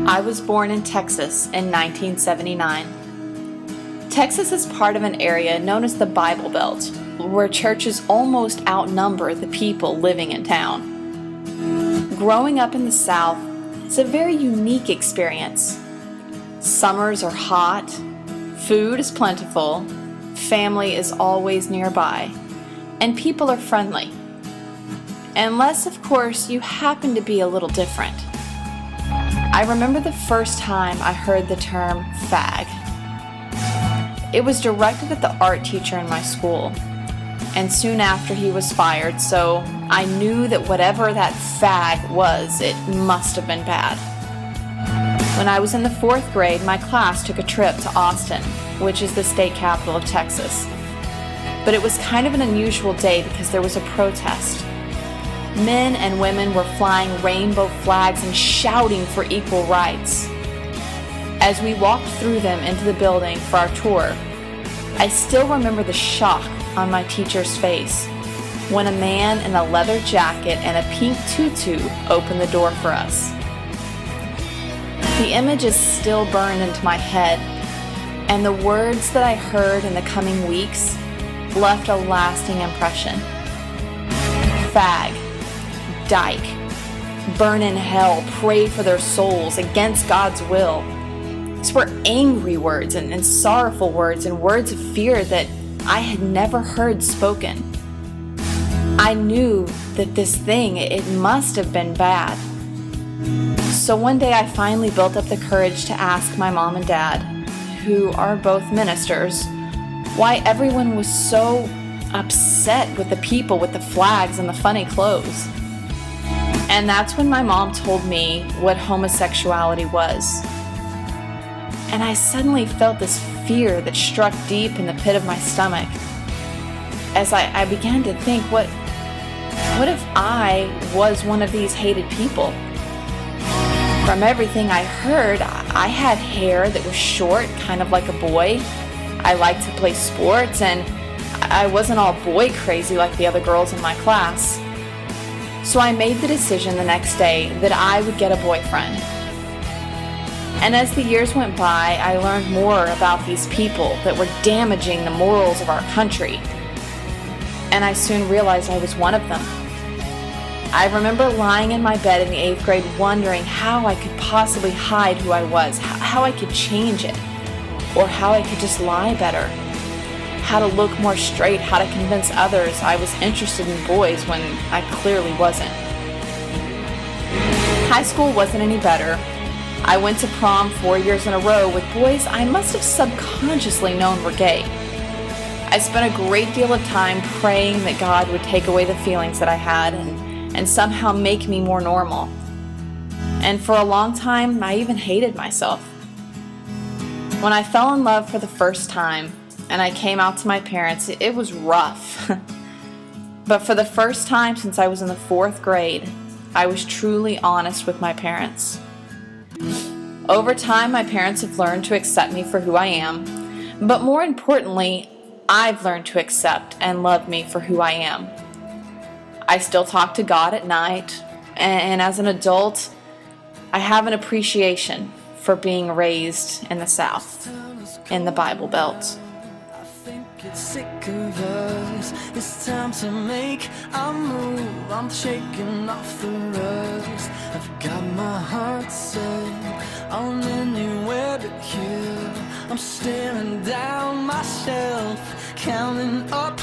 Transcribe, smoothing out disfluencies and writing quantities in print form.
I was born in Texas in 1979. Texas is part of an area known as the Bible Belt, where churches almost outnumber the people living in town. Growing up in the South is a very unique experience. Summers are hot, food is plentiful, family is always nearby, and people are friendly. Unless, of course, you happen to be a little different. I remember the first time I heard the term fag. It was directed at the art teacher in my school, and soon after he was fired, so I knew that whatever that fag was, it must have been bad. When I was in the 4th grade, my class took a trip to Austin, which is the state capital of Texas. But it was kind of an unusual day because there was a protest. Men and women were flying rainbow flags and shouting for equal rights. As we walked through them into the building for our tour, I still remember the shock on my teacher's face when a man in a leather jacket and a pink tutu opened the door for us. The image is still burned into my head, and the words that I heard in the coming weeks left a lasting impression. Fag, dyke, burn in hell, pray for their souls, against God's will. These were angry words and sorrowful words and words of fear that I had never heard spoken. I knew that this thing, it must have been bad. So one day I finally built up the courage to ask my mom and dad, who are both ministers, why everyone was so upset with the people with the flags and the funny clothes. And that's when my mom told me what homosexuality was. And I suddenly felt this fear that struck deep in the pit of my stomach as I began to think, what if I was one of these hated people? From everything I heard, I had hair that was short, kind of like a boy. I liked to play sports, and I wasn't all boy crazy like the other girls in my class. So I made the decision the next day that I would get a boyfriend. And as the years went by, I learned more about these people that were damaging the morals of our country. And I soon realized I was one of them. I remember lying in my bed in the 8th grade wondering how I could possibly hide who I was, how I could change it, or how I could just lie better, how to look more straight, how to convince others I was interested in boys when I clearly wasn't. High school wasn't any better. I went to prom 4 years in a row with boys I must have subconsciously known were gay. I spent a great deal of time praying that God would take away the feelings that I had and somehow make me more normal. And for a long time, I even hated myself. When I fell in love for the first time and I came out to my parents, it was rough. But for the first time since I was in the 4th grade, I was truly honest with my parents. Over time, my parents have learned to accept me for who I am, but more importantly, I've learned to accept and love me for who I am. I still talk to God at night, and as an adult, I have an appreciation for being raised in the South, in the Bible Belt. Get sick of us. It's time to make a move. I'm shaking off the rust. I've got my heart set on anywhere but you. I'm staring down myself, counting up